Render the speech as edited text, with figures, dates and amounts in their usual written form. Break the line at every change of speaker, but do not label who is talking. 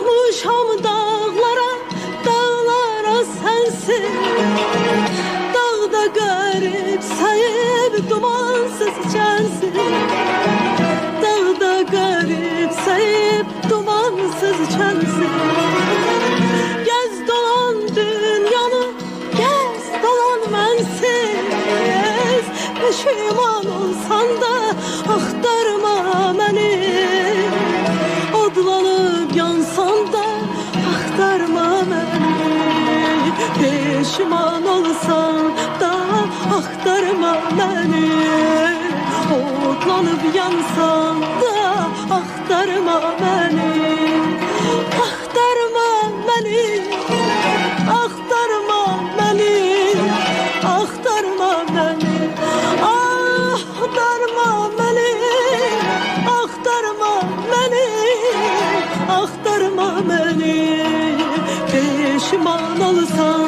Çıkmışam dağlara, dağlara sensin. Dağda garip sayıp dumansız içersin. Dağda garip sayıp dumansız içersin. Gez dolan dünyanı, gez dolan mensiz. Pişman olsan da axtarma beni. Odlanıp yansan da axtarma beni. Pişman olsan da axtarma beni. Odlanıp yansan da axtarma beni. Axtarma beni, axtarma beni, axtarma beni. Axtarma beni, axtarma beni, axtarma beni. Pişman olsan